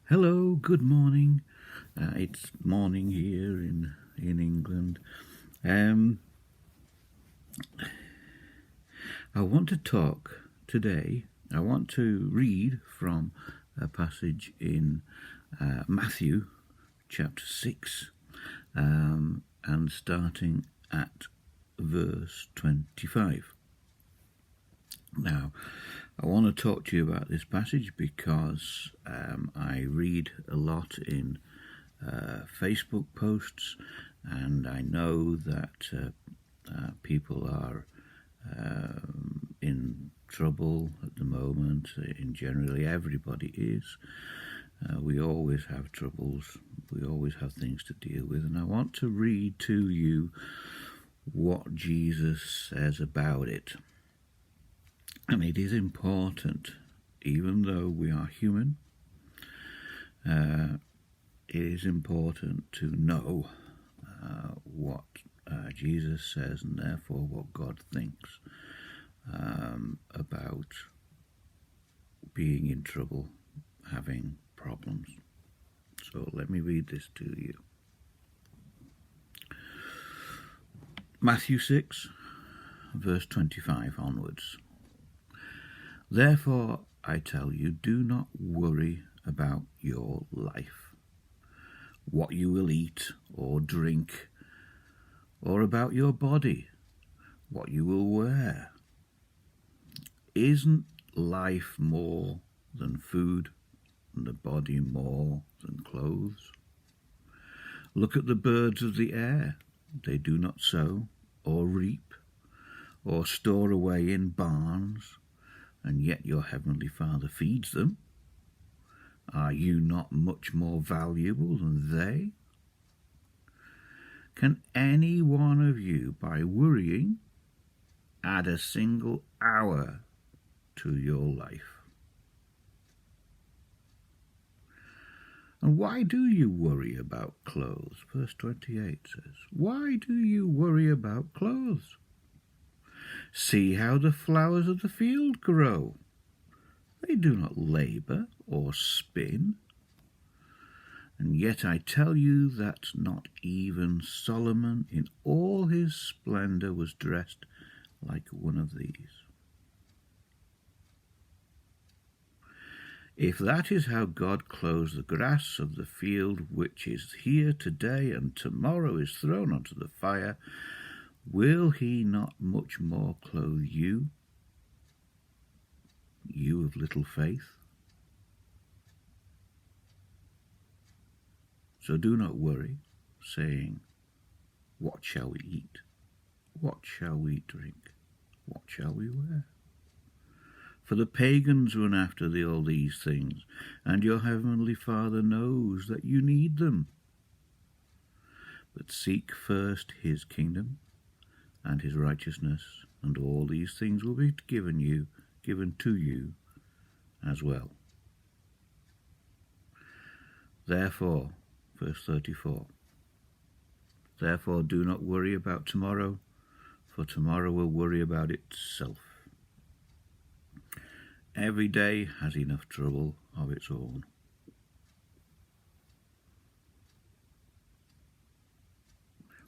Hello, good morning. It's morning here in England. Um, I want to talk today. I want to read from a passage in Matthew chapter 6, and starting at verse 25. Now, I want to talk to you about this passage because I read a lot in Facebook posts, and I know that people are in trouble at the moment. In generally, everybody is. We always have troubles. We always have things to deal with, and I want to read to you what Jesus says about it. And it is important, even though we are human, it is important to know what Jesus says, and therefore what God thinks about being in trouble, having problems. So let me read this to you. Matthew 6, verse 25 onwards. Therefore, I tell you, do not worry about your life, what you will eat or drink, or about your body, what you will wear. Isn't life more than food, and the body more than clothes? Look at the birds of the air. They do not sow or reap or store away in barns, and yet your heavenly Father feeds them. Are you not much more valuable than they? Can any one of you, by worrying, add a single hour to your life? And why do you worry about clothes? Verse 28 says, why do you worry about clothes? See how the flowers of the field grow. They do not labor or spin. And yet I tell you that not even Solomon in all his splendor was dressed like one of these. If that is how God clothes the grass of the field, which is here today and tomorrow is thrown onto the fire, will he not much more clothe you, you of little faith? So do not worry, saying, what shall we eat? What shall we drink? What shall we wear? For the pagans run after all these things, and your heavenly Father knows that you need them. But seek first his kingdom and his righteousness, and all these things will be given to you as well. Therefore, verse 34, therefore do not worry about tomorrow, for tomorrow will worry about itself. Every day has enough trouble of its own.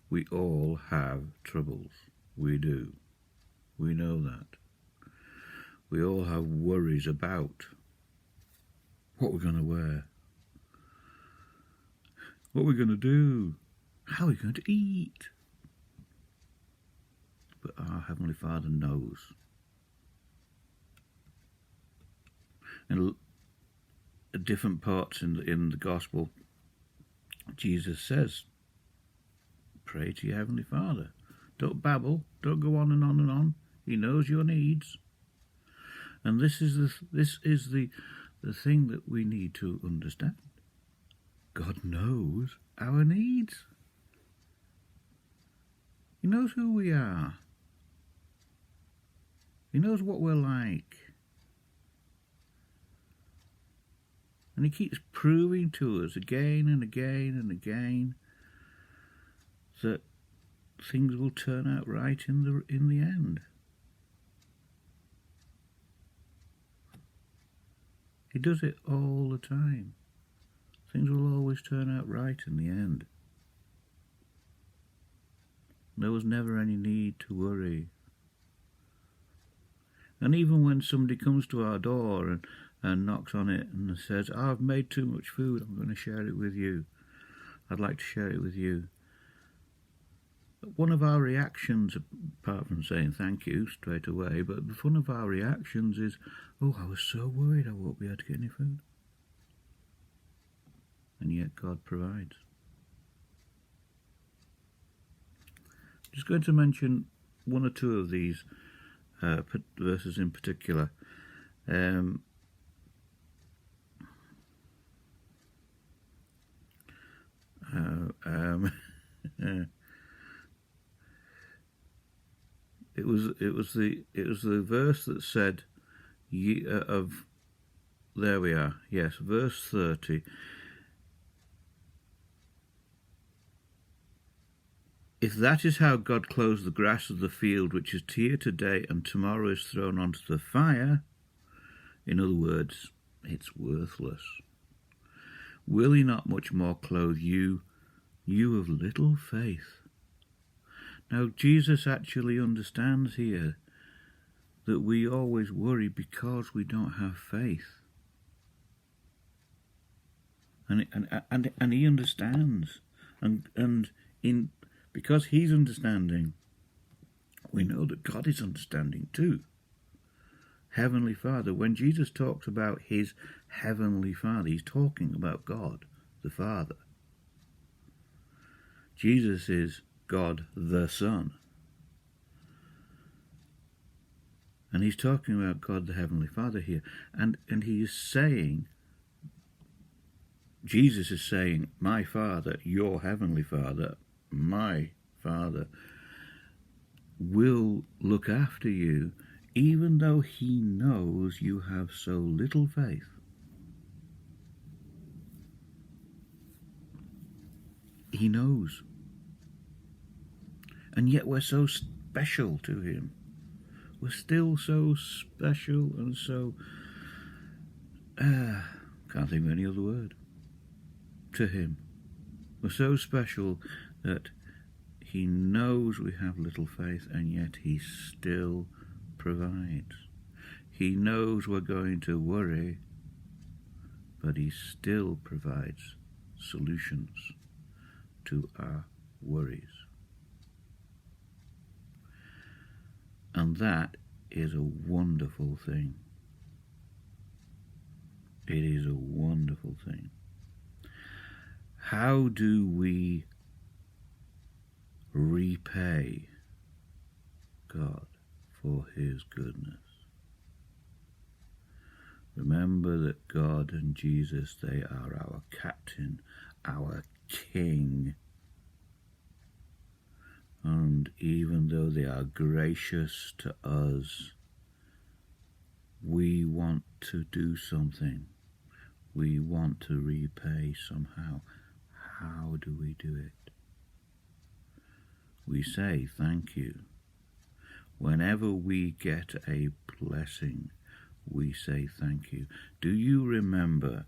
We all have troubles. We do. We know that. We all have worries about what we're going to wear, what we're going to do, how we're going to eat. But our Heavenly Father knows. And at different parts in the Gospel, Jesus says, pray to your Heavenly Father. Don't babble. Don't go on and on and on. He knows your needs. And this is the thing that we need to understand. God knows our needs. He knows who we are. He knows what we're like. And he keeps proving to us again and again and again that things will turn out right in the end. He does it all the time. things will always turn out right in the end. There was never any need to worry. And even when somebody comes to our door and knocks on it and says, I've made too much food, I'm going to share it with you. I'd like to share it with you. One of our reactions, apart from saying thank you straight away, but one of our reactions is, oh, I was so worried I won't be able to get any food. And yet God provides. Just going to mention one or two of these verses in particular. It was the verse that said, there we are. Yes, verse 30. If that is how God clothes the grass of the field, which is here today and tomorrow is thrown onto the fire, in other words, it's worthless, will he not much more clothe you, you of little faith? Now, Jesus actually understands here that we always worry because we don't have faith. And he understands. And because he's understanding, we know that God is understanding too. Heavenly Father. When Jesus talks about his Heavenly Father, he's talking about God, the Father. Jesus is God the Son. And he's talking about God the Heavenly Father here. And he is saying, Jesus is saying, my Father, your Heavenly Father, my Father, will look after you, even though he knows you have so little faith. He knows. And yet we're so special to him. We're still so special and so... can't think of any other word. To him. We're so special that he knows we have little faith, and yet he still provides. He knows we're going to worry, but he still provides solutions to our worries. And that is a wonderful thing. It is a wonderful thing. How do we repay God for his goodness? Remember that God and Jesus, they are our captain, our king. And even though they are gracious to us, we want to do something. We want to repay somehow. How do we do it? We say thank you. Whenever we get a blessing, we say thank you. Do you remember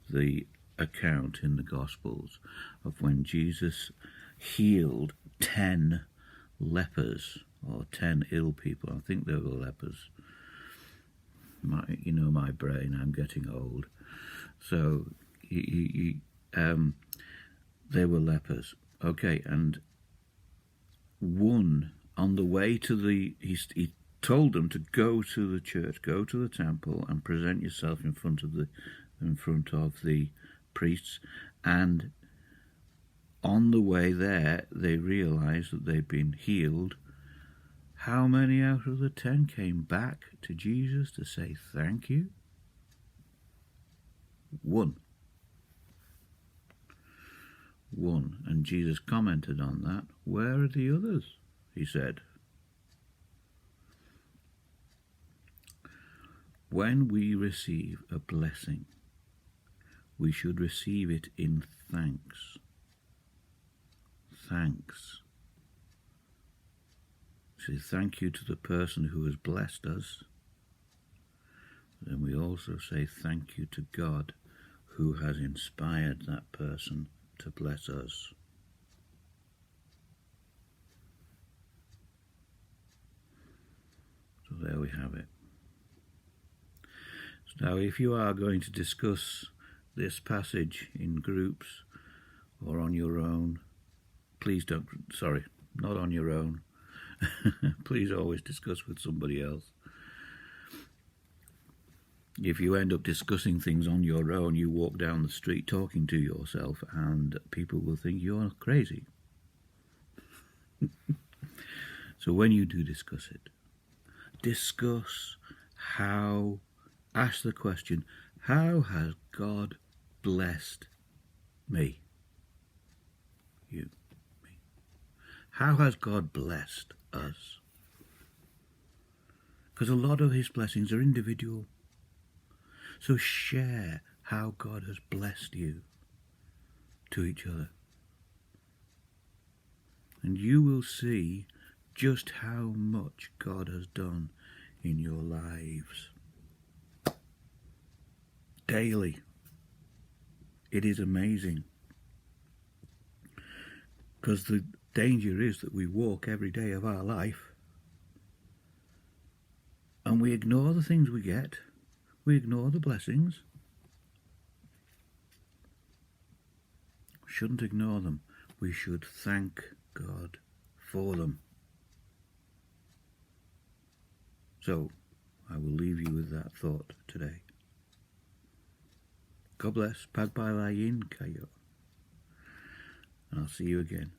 the account in the Gospels of when Jesus healed 10 lepers or 10 ill people? I think they were lepers. My brain, I'm getting old. So they were lepers. Okay, and one on the way to he told them to go to the church, go to the temple, and present yourself in front of the priests. And on the way there, they realized that they'd been healed. How many out of the 10 came back to Jesus to say thank you? 1. And Jesus commented on that. Where are the others? He said. When we receive a blessing, we should receive it in thanks. Thanks. Say thank you to the person who has blessed us. Then we also say thank you to God who has inspired that person to bless us. So there we have it. So now if you are going to discuss this passage in groups or on your own, please don't, sorry, not on your own. Please always discuss with somebody else. If you end up discussing things on your own, you walk down the street talking to yourself and people will think you're crazy. So when you do discuss it, discuss how, ask the question, how has God blessed me? You, me. How has God blessed us? Because a lot of his blessings are individual. So share how God has blessed you to each other. And you will see just how much God has done in your lives. Daily. It is amazing. Because the danger is that we walk every day of our life and we ignore the things we get. We ignore the blessings. We shouldn't ignore them. We should thank God for them. So, I will leave you with that thought today. God bless. Pagpalain kayo. And I'll see you again.